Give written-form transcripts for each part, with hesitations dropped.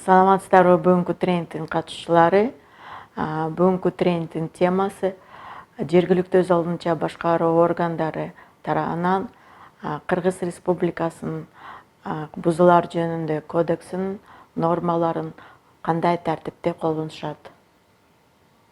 Саламатсыздарбы бүгүнкү тренингдин катышуучулары. Бүгүнкү тренингдин темасы жергиликтүү өз алдынча башкаруу органдары тарабынан Кыргыз Республикасынын бузуулар жөнүндө кодексинин нормаларын кандай тартипте колдонушат?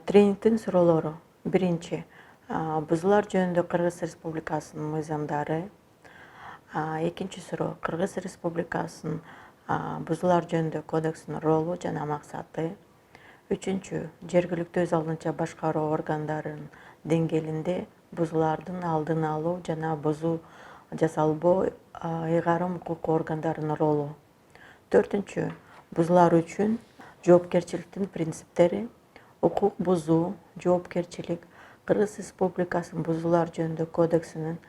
Тренингдин суроолору. Биринчи, бузуулар жөнүндө Кыргыз Республикасынын мыйзамдары. Экинчи суроо, Кыргыз Республикасынын бузуулар жөнүндө кодексинин ролу жана максаты. Үчүнчү, жергиликтүү өз алдынча башкаруу органдарынын деңгээлинде бузуулардын алдын алуу жана бузуу жасалбоо ыйгарым укук органдарынын ролу. Төртүнчү, бузуулар үчүн жоопкерчиликтин принциптери. Укук бузуу, жоопкерчилик, Кыргыз Республикасынын бузуулар жөнүндө кодексинин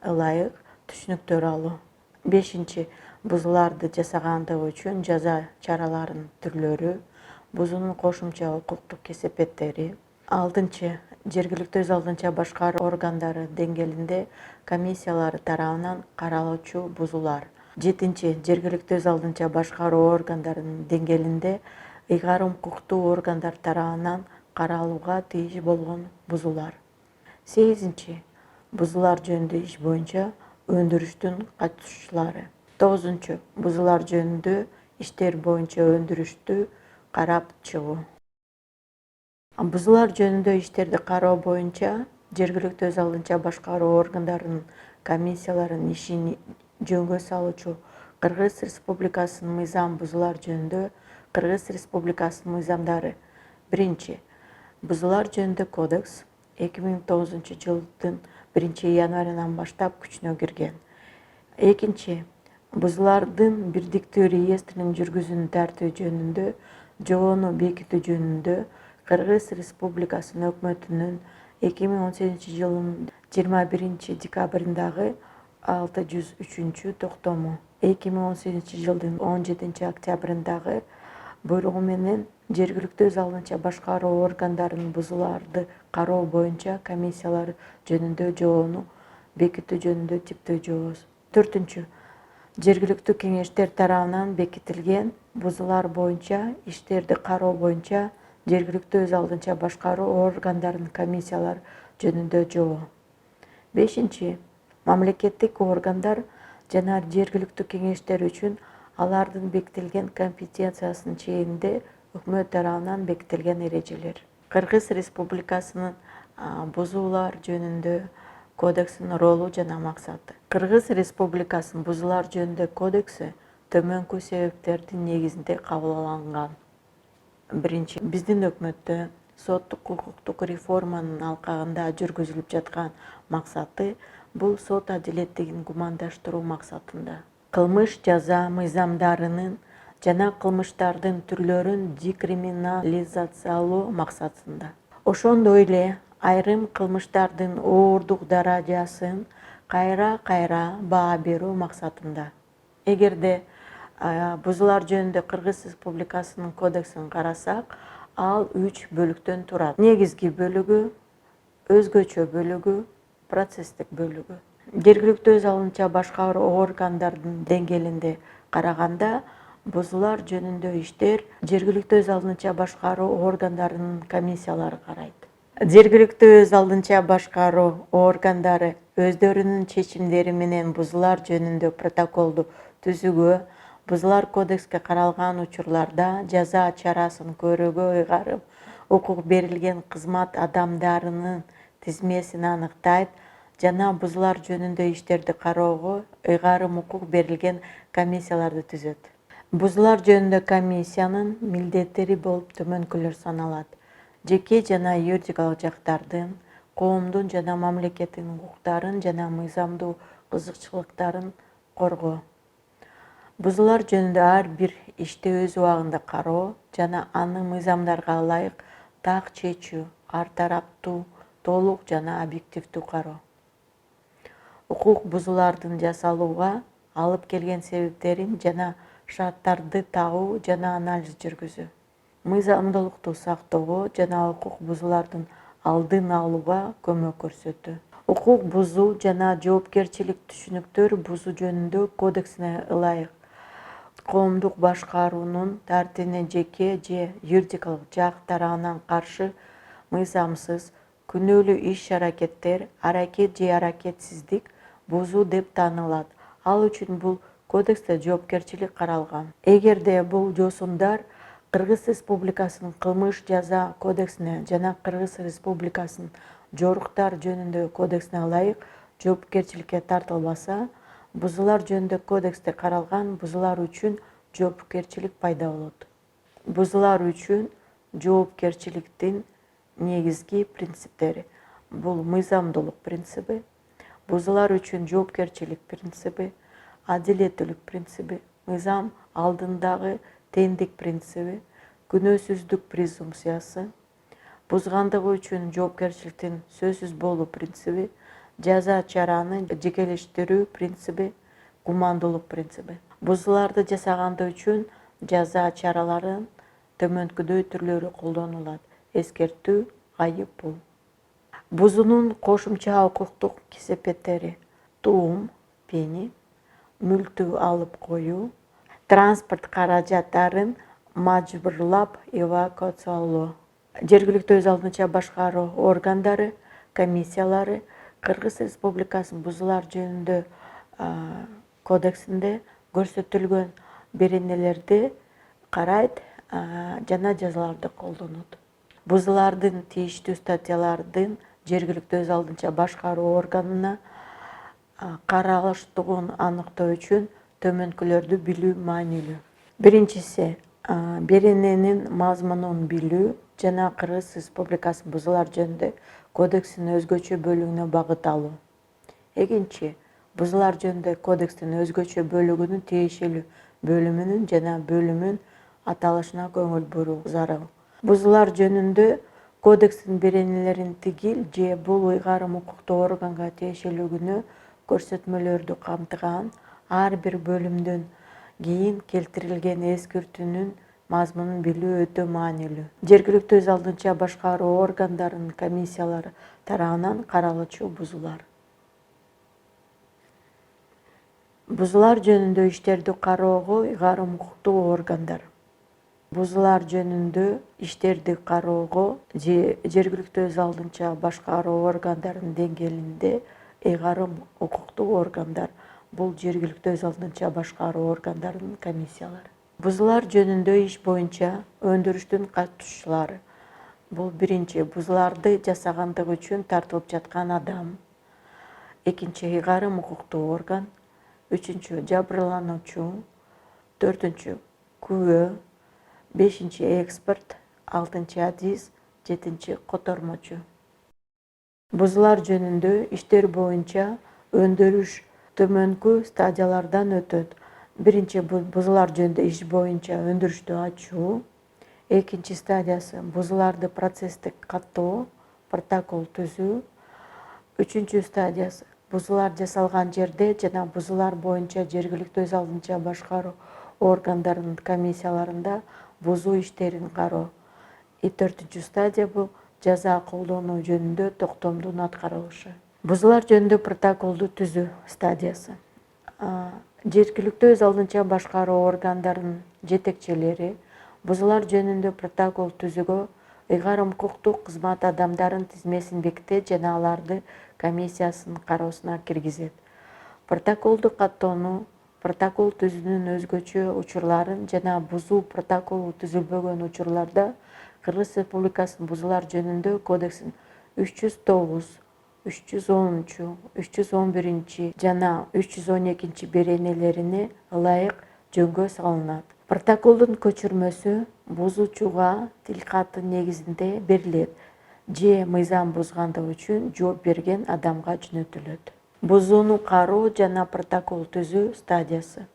ылайык түшүнүктөр алуу. Бешинчи, бузууларды жасагандыгы үчүн жаза чараларынын түрлөрү, бузуунун кошумча укуктук кесепеттери. Алтынчы, жергиликтүү өз алдынча башкаруу органдары деңгээлинде комиссиялары тарабынан каралуучу бузуулар. Жетинчи, жергиликтүү өз алдынча башкаруу органдарынын деңгээлинде ыйгарым укуктуу органдар тарабынан каралууга тийиш болгон бузуулар. Сегизинчи, бузуулар жөнүндө иш боюнча өндүрүштүн катышуучулары. Тогузунчу, бузуулар жөнүндө иштер боюнча өндүрүштү карап чыгуу. Бузуулар жөнүндө иштерди кароо боюнча жергиликтүү өз алдынча башкаруу органдарынын комиссияларынын ишин жөнгө салуучу Кыргыз Республикасынын мыйзам бузуулар жөнүндө Кыргыз Республикасынын мыйзамдары. Биринчи, бузуулар жөнүндө кодекс 2009-жылдын 1-январынан баштап күчүнө кирген. Экинчи, бузуулардын бирдиктүү реестрин жүргүзүүнүн тартиби жөнүндө жобону бекитүү жөнүндө Кыргыз Республикасынын өкмөтүнүн 2018-жылдын 21-декабрындагы 603 токтому, 2018-жылдын 17-октябрындагы буйругу менен жергиликтүү өз алдынча башкаруу органдарынын бузууларды кароо боюнча комиссиялар жөнүндө жобону бекитүү жөнүндө типтөө жобосу. Төртүнчү, жергиликтүү кеңештер тарабынан бекитилген бузуулар боюнча иштерди кароо боюнча жергиликтүү өз алдынча башкаруу органдарынын комиссиялар жөнүндө жобо. Бешинчи, мамлекеттик органдар жана жергиликтүү кеңештер үчүн алардын бекитилген компетенциясынын чегинде өкмөт тарабынан бекитилген эрежелер. Кыргыз Республикасынын бузуулар жөнүндө кодексинин ролу жана максаты. Кыргыз Республикасынын бузуулар жөнүндө кодекси төмөнкү себептердин негизинде кабыл алынган. Биринчи, биздин өкмөттө соттук укуктук реформанын алкагында жүргүзүлүп жаткан максаты бул сот адилеттигин гумандаштыруу максатында. Кылмыш жаза мыйзамдарынын жана кылмыштардын түрлөрүн декриминализациялоо максатында. Ошондой эле айрым кылмыштардын оорундук даражасын кайра баа берүү максатында. Эгерде бузуулар жөнүндө Кыргыз Республикасынын кодексин карасак, ал 3 бөлүктөн турат. Негизги бөлүгү, өзгөчө бөлүгү, процесстик бөлүгү. Жергиликтүү өз алдынча башкаруу органдардын деңгээлинде караганда, бузуулар жөнүндө иштер жергиликтүү өз алдынча башкаруу органдарынын комиссиялары карайт. Жергиликтүү өз алдынча башкаруу органдары өздөрүнүн чечимдери менен бузуулар жөнүндө протоколду түзүүгө, бузуулар кодекске каралган учурларда жаза чарасын көрүүгө ыйгарым укук берилген кызмат адамдарынын тизмесин аныктайт жана бузуулар жөнүндө иштерди кароого ыйгарым укук берилген комиссияларды түзөт. Бузуулар жөнүндө комиссиянын милдеттери болуп төмөнкүлөр саналат. Жеке жана юридикалык жактардын, коомдун жана мамлекеттин укуктарын жана мыйзамдуу кызыкчылыктарын коргоо. Бузуулар жөнүндө ар бир ишти өз убагында кароо жана аны мыйзамдарга ылайык так чечүү, ар тараптуу, толук жана объективдүү кароо. Укук бузуулардын жасалууга алып келген себептерин жана шарттарды табуу жана анализ жүргүзүү. Мыйзамдуулукту сактоого жана укук бузуулардын алдын алууга көмөк көрсөтүү. Укук бузуу жана жоопкерчилик түшүнүктөр бузуу жөнүндө кодексине ылайык коомдук башкаруунун тартибине жеке же юридикалык жак тарабынан каршы мыйзамсыз, күнөөлүү иш-аракеттер, аракет же аракетсиздик бузуу деп таанылат. Ал үчүн бул кодексте жоопкерчилик каралган. Эгерде бул жосундар Кыргыз Республикасынын кылмыш жаза кодексине жана Кыргыз Республикасынын жоруктар жөнүндөгү кодексине ылайык жоопкерчиликке тартылбаса, бузуулар жөнүндөгү кодексте каралган бузуулар үчүн жоопкерчилик пайда болот. Бузуулар үчүн жоопкерчиликтин негизги принциптери бул мыйзамдуулук принциби, бузуулар үчүн жоопкерчилик принциби, адилеттүүлүк принциби, мыйзам алдындагы теңдик принциби, күнөөсүздүк презумпциясы, бузгандыгы үчүн жоопкерчиликтин сөзсүз болуу принциби, жаза чараны жекелештирүү принциби, гумандуулук принциби. Бузууларды жасаганды үчүн жаза чараларын төмөнкүдөй түрлөрү колдонулат. Эскертүү, айыппул. Бузуунун кошумча укуктук кесепеттери: туум, пени, мүлктү алып коюу, транспорт каражаттарын мажбурлап эвакуациялоо. Жергиликтүү өз алдынча башкаруу органдары, комиссиялары Кыргыз Республикасынын бузуулар жөнүндө кодексинде көрсөтүлгөн беренелерди карайт жана жазаларды колдонот. Бузуулардын тийиштүү статьялардын жергиликтүү өз алдынча башкаруу органына каралыштыгын аныктоо үчүн төмөнкүлөрдү билүү маанилүү. Биринчиси, берененин мазмунун билүү жана Кыргыз Республикасынын бузуулар жөнүндө кодексинин өзгөчө бөлүгүнө багыт алуу. Экинчи, бузуулар жөнүндө кодекстин өзгөчө бөлүгүнүн тиешелүү бөлүмүнүн жана бөлүмүн аталышына көңүл буруу зарыл. Бузуулар жөнүндө кодекстин беренелерин тигил же бул ыйгарым укуктуу органга тиешелүүлүгүнө көрсөтмөлөрдү камтыган ар бир бөлүмдөн кийин келтирилген эскертүүнүн мазмунун билүү өтө маанилүү. Жергиликтүү өз алдынча башкаруу органдарынын комиссиялары тарабынан каралуучу бузуулар. Бузуулар жөнүндө иштерди кароого ыйгарым укуктуу органдар. Бузуулар жөнүндө иштерди кароого жергиликтүү өз алдынча башкаруу органдарынын деңгээлинде ыйгарым укуктуу органдар бул жергиликтүү өз алдынча башкаруу органдарынын комиссиялары. Бузуулар жөнүндө иш боюнча өндүрүштүн катышуучулары. Бул биринчи, бузууларды жасагандыгы үчүн тартылып жаткан адам. Экинчи, ыйгарым укуктуу орган. Үчүнчү, жабырлануучу. Төртүнчү, күбө. Бешинчи, эксперт. Алтынчы, адис. Жетинчи, котормочу. Бузуулар жөнүндө иштер боюнча өндүрүш төмөнкү стадиялардан өтөт. Биринчи, бузуулар жөнүндө иш боюнча өндүрүштү ачуу. Экинчи стадиясы бузууларды процесстик каттоо, протокол түзүү. Үчүнчү стадиясы бузуулар жасалган жерде жана бузуулар боюнча жергиликтүү өз алдынча башкаруу органдарынын комиссияларында бузуу иштерин кароо. Төртүнчү стадия бул жаза колдонуу жөнүндө токтомдун аткарылышы. Бузуулар жөнүндө протоколду түзүү стадиясы. Жергиликтүү өз алдынча башкаруу органдарынын жетекчилери бузуулар жөнүндө протокол түзүүгө ыйгарым укуктук кызмат адамдарын тизмесин бекитет жана аларды комиссиясынын кароосуна киргизет. Протоколду каттоону, протокол түзүүнүн өзгөчө учурларын жана бузуу протоколу түзүлбөгөн учурларда Кыргыз Республикасынын бузуулар жөнүндө кодексинин 309, 310, 311 жана 312 беренелерине ылайык жөнгө салынат. Протоколдун көчүрмөсү бузуучуга тилкаты негизинде берилет же мыйзам бузгандыгы үчүн жооп берген адамга жөнөтүлөт. Бузууну кароо жана протокол түзүү стадиясы.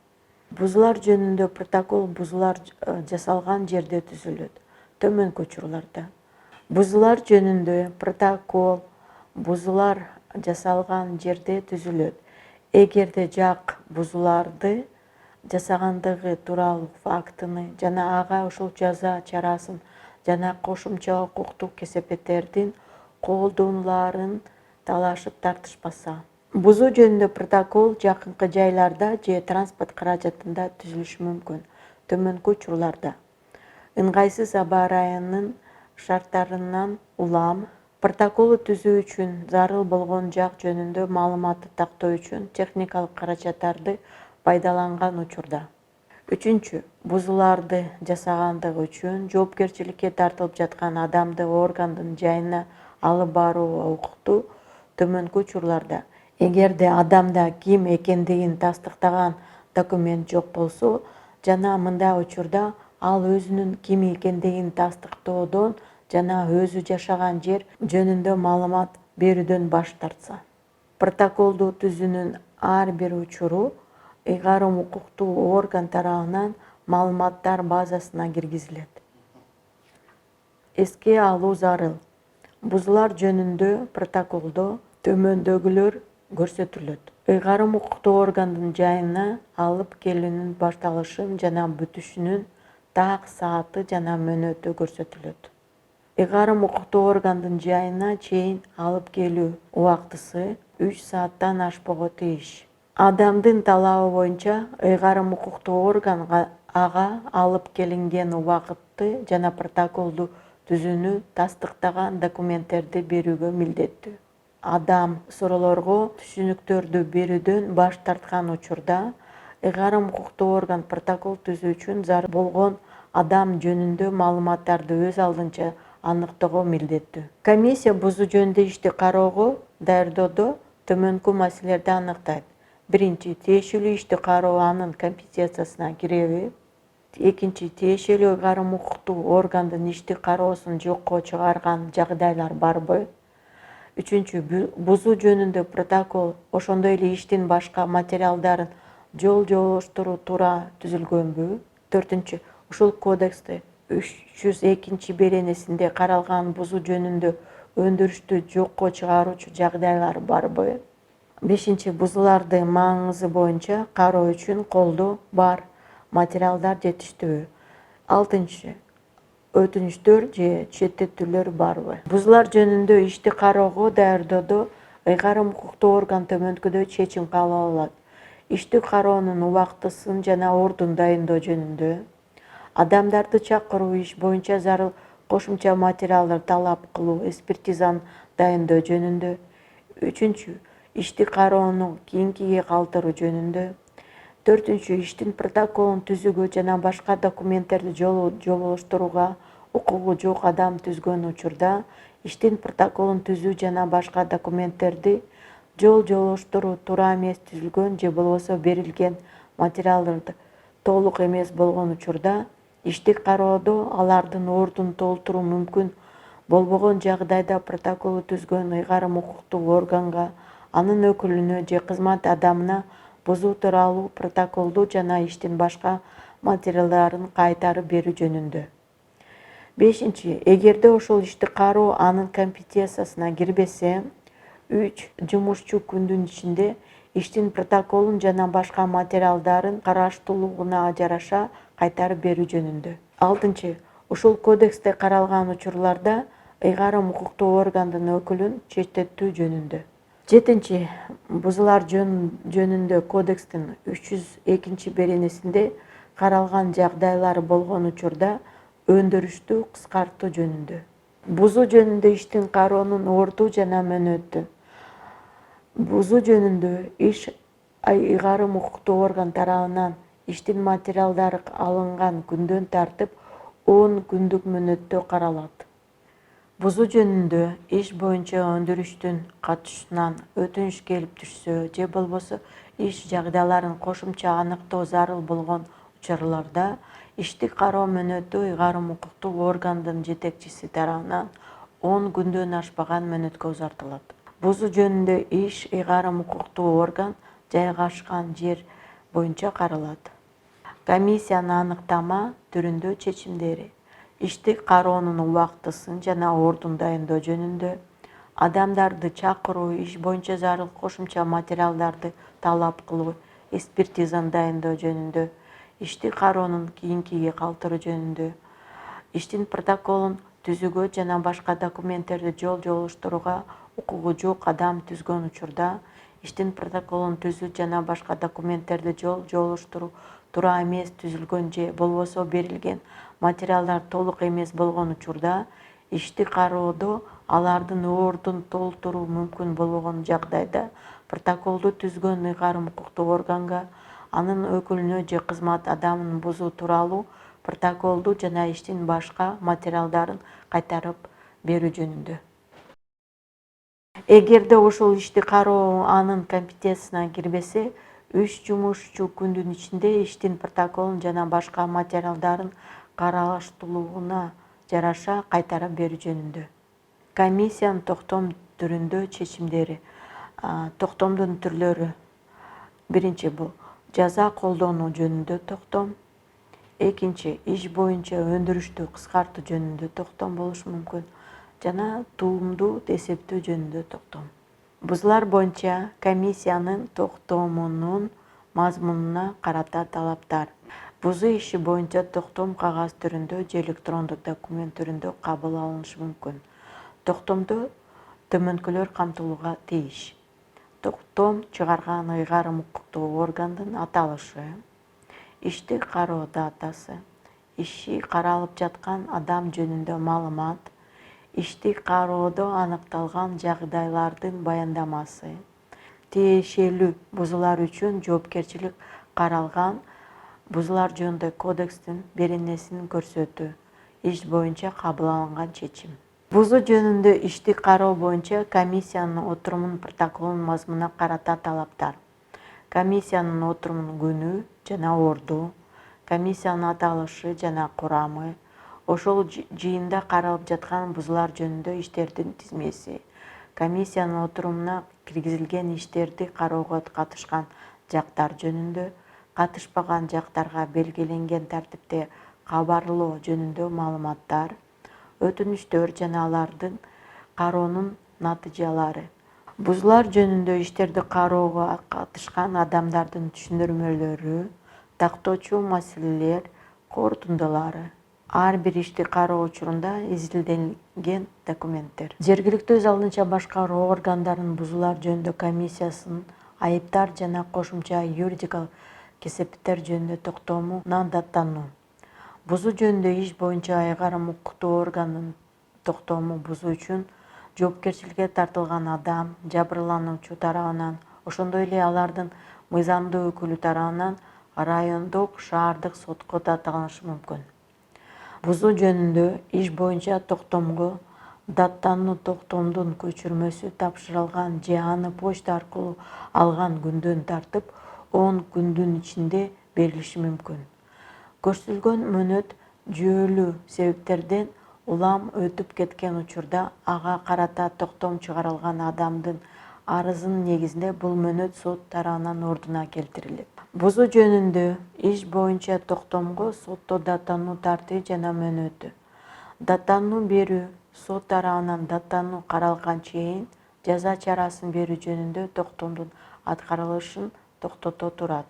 Бузуулар жөнүндө протокол бузуулар жасалган жерде түзүлөт. Төмөнкү учурларда. Бузуулар жөнүндө протокол бузуулар жасалган жерде түзүлөт. Эгерде жак бузууларды жасагандыгы тууралуу фактыны жана ага ушул жаза чарасын жана кошумча укуктук кесепеттердин колдонулаарын талашып тартышпаса. Бузуу жөнүндө протокол жакынкы жайларда же транспорт каражатында түзүлүшү мүмкүн. Төмөнкү учурларда: ыңгайсыз аба ырайынын шарттарынан улам, протоколу түзүү үчүн зарыл болгон жак жөнүндө маалыматты тактоо үчүн техникалык каражаттарды пайдаланган учурда. Үчүнчү, бузууларды жасагандыгы үчүн жоопкерчиликке тартылып жаткан адамды органдын жайына алып барууга укуктуу төмөнкү учурларда: эгерде адамда ким экендигин тастыктаган документ жок болсо жана мындай учурда ал өзүнүн ким экендигин тастыктоодон жана өзү жашаган жер жөнүндө маалымат берүүдөн баш тартса. Протоколду түзүүнүн ар бир учуру ыйгарым укуктуу орган тарабынан маалыматтар базасына киргизилет. Эске алуу зарыл: бузуулар жөнүндө протоколдо төмөндөгүлөр көрсөтүлөт: ыйгарым укуктуу органдын жайына алып келүүнүн башталышын жана бүтүшүнүн так сааты жана мөөнөтү көрсөтүлөт. Ыйгарым укуктуу органдын жайына чейин алып келүү убактысы 3 сааттан ашпого тийиш. Адамдын талабы боюнча ыйгарым укуктуу орган ага алып келинген убакытты жана протоколду түзүүнү тастыктаган документтерди берүүгө милдеттүү. Адам суроолорго түшүнүктөрдү берүүдөн баш тарткан учурда ыйгарым укуктуу орган протокол түзүү үчүн зарыл болгон адам жөнүндө маалыматтарды өз алдынча аныктоого милдеттүү. Комиссия бузуу жөнүндө ишти кароого даярдоодо төмөнкү маселелерди аныктайт. Биринчи, тиешелүү ишти кароо анын компетенциясына киреби? Экинчи, тиешелүү ыйгарым укуктуу органдын ишти кароосун жокко чыгарган жагдайлар барбы? Үчүнчү, бузуу жөнүндө протокол ошондой эле иштин башка материалдарын жол-жолоштуруу туура түзүлгөнбү? Төртүнчү, ушул кодексте 302 беренесинде каралган бузуу жөнүндө өндүрүштү жокко чыгаруучу жагдайлар барбы? Бешинчи, бузуулардын маңызы боюнча кароо үчүн колдо бар материалдар жетиштүүбү? Алтынчы, өтүнүчтөр же четтетүүлөр барбы? Бузуулар жөнүндө ишти кароого даярдоодо ыйгарым укуктуу орган төмөнкүдөй чечим кабыл алат: ишти кароонун убактысын жана ордун дайындоо жөнүндө, адамдарды чакыруу, иш боюнча зарыл кошумча материалдар талап кылуу, экспертизаны дайындоо жөнүндө. Үчүнчү, ишти кароону кийинкиге калтыруу жөнүндө. Төртүнчү, иштин протоколун түзүүгө жана башка документтерди жоболоштурууга укугу жок адам түзгөн учурда иштин протоколун түзүү жана башка документтерди жол-жолоштуруу туура эмес түзүлгөн же болбосо берилген материалдар толук эмес болгон учурда ишти кароодо алардын ордун толтуруу мүмкүн болбогон жагдайда протоколу түзгөн ыйгарым укуктуу органга, анын өкүлүнө же кызмат адамына бузуу тууралуу протоколду жана иштин башка материалдарын кайтарып берүү жөнүндө. Бешинчи, эгерде ошол ишти кароо анын компетенциясына кирбесе, 3 жумушчу күндүн ичинде иштин протоколун жана башка материалдарын караштуулугуна жараша кайтарып берүү жөнүндө. Алтынчы, ушул кодексте каралган учурларда ыйгарым укуктуу органдын өкүлүн четтетүү жөнүндө. Жетинчи, бузуулар жөнүндө кодекстин 302 беренесинде каралган жагдайлар болгон учурда өндүрүштү кыскартуу жөнүндө. Бузуу жөнүндө иштин кароонун орду жана мөөнөтү. Бузуу жөнүндө иш ыйгарым укуктуу орган тарабынан иштин материалдары алынган күндөн тартып 10 күндүк мөөнөттө каралат. Бузуу жөнүндө иш боюнча өндүрүштүн катышуусунан өтүнүч келип түшсө же болбосо иш жагдайларын кошумча аныктоо зарыл болгон учурларда ишти кароо мөөнөтү ыйгарым укуктуу органдын жетекчиси тарабынан 10 күндөн ашпаган мөөнөткө узартылат. Бузуу жөнүндө иш ыйгарым укуктуу орган жайгашкан жер боюнча каралат. Комиссиянын аныктама түрүндө чечимдери: ишти кароонун убактысын жана ордун дайындоо жөнүндө, адамдарды чакыруу, иш боюнча зарыл кошумча материалдарды талап кылуу, экспертизаны дайындоо жөнүндө, ишти кароонун кийинкиге калтыруу жөнүндө, иштин протоколун түзүүгө жана башка документтерди жол-жолоштурууга укугу жок адам түзгөн учурда иштин протоколун түзүү жана башка документтерди жолуштуруу туура эмес түзүлгөн же болбосо берилген материалдар толук эмес болгон учурда ишти кароодо алардын ордун толтуруу мүмкүн болбогон жагдайда протоколду түзгөн ыйгарым укуктуу органга анын өкүлүнө же кызмат адамын бузуу тууралуу протоколду жана иштин башка материалдарын кайтарып берүү жөнүндө. Эгерде ошол ишти кароо анын компетенциясына кирбесе, 3 жумушчу күндүн ичинде иштин протоколун жана башка материалдарын караштырууна жараша кайтарып берүү жөнүндө. Комиссиянын токтом түрүндө чечимдери. Токтомдун түрлөрү. Биринчи бул жаза колдонуу жөнүндө токтом. Экинчи иш боюнча өндүрүштү кыскартуу жөнүндө токтом болушу мүмкүн. Жана туумду эсептөө жөнүндө токтом. Бузуулар боюнча комиссиянын токтомунун мазмунуна карата талаптар. Бузуу иши боюнча токтом кагаз түрүндө же электрондук документ түрүндө кабыл алынышы мүмкүн. Токтомдо төмөнкүлөр камтылууга тийиш. Токтом чыгарган ыйгарым укуктуу органдын аталышы, ишти кароо датасы, иши каралып жаткан адам жөнүндө маалымат, ишти кароодо аныкталган жагдайлардын баяндамасы, тиешелүү бузуулар үчүн жоопкерчилик каралган бузуулар жөнүндө кодекстин беренесин көрсөтүү, иш боюнча кабыл алынган чечим. Бузуу жөнүндө ишти кароо боюнча комиссиянын отурумунун протоколунун мазмунуна карата талаптар. Комиссиянын отурумунун күнү жана орду, комиссиянын аталышы жана курамы, ошол жыйында каралып жаткан бузуулар жөнүндө иштердин тизмеси, комиссиянын отурумуна киргизилген иштерди кароого катышкан жактар жөнүндө, катышпаган жактарга белгиленген тартипте кабарлоо жөнүндө маалыматтар, өтүнүчтөр жана алардын кароонун натыйжалары. Бузуулар жөнүндө иштерди кароого катышкан адамдардын түшүндүрмөлөрү, тактоочу маселелер, корутундулары. Ар бир ишти кароо учурунда изилденген документтер. Жергиликтүү өз алдынча башкаруу органдарынын бузуулар жөнүндө комиссиясынын айыптар жана кошумча юридикалык кесепеттер жөнүндө токтомуна даттануу. Бузуу жөнүндө иш боюнча ыйгарым укуктуу органдын токтому бузуу үчүн жоопкерчиликке тартылган адам, жабырлануучу тарабынан, ошондой эле алардын мыйзамдуу өкүлү тарабынан райондук, шаардык сотко даттанышы мүмкүн. Бузуу жөнүндө иш боюнча токтомго даттануу токтомдун көчүрмөсү тапшырылган же аны почта аркылуу алган күндөн тартып 10 күндүн ичинде берилиши мүмкүн. Көрсөтүлгөн мөөнөт жүйөлүү себептерден улам өтүп кеткен учурда ага карата токтом чыгарылган адамдын арызынын негизинде бул мөөнөт сот тарабынан ордуна келтирилет. Бузуу жөнүндө иш боюнча токтомго сотто даттануу тартиби жана мөөнөтү. Даттануу берүү сот тарабынан даттануу каралганга чейин жаза чарасын берүү жөнүндө токтомдун аткарылышын токтото турат.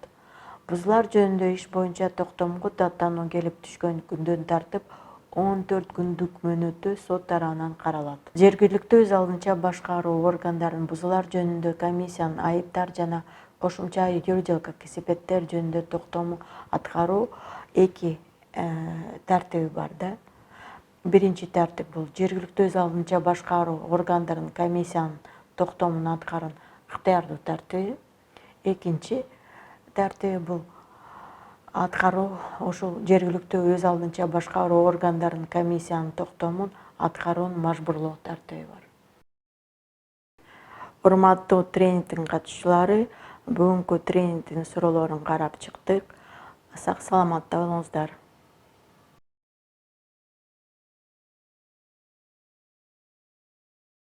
Бузуулар жөнүндө иш боюнча токтомго даттануу келип түшкөн күндөн тартып 14 күндүк мөөнөттө сот тарабынан каралат. Жергиликтүү өз алдынча башкаруу органдарынын бузуулар жөнүндө комиссиянын айыптар жана кошумча юридикалык кесепеттер жөнүндө токтому аткаруу 2 тартиби бар да. Биринчи тартип бул жергиликтүү өз алдынча башкаруу органдарынын комиссиянын токтомун аткаруу ыктыярдуу тартиби. Экинчи тартиби бул аткаруу ошол жергиликтүү өз алдынча башкаруу органдарынын комиссиянын токтомун аткаруун мажбурлоо тартиби бар. Урматтуу тренингдин катышуучулары, бүгүнкү тренингдин суроолорун карап чыктык. Сак саламатта болуңуздар.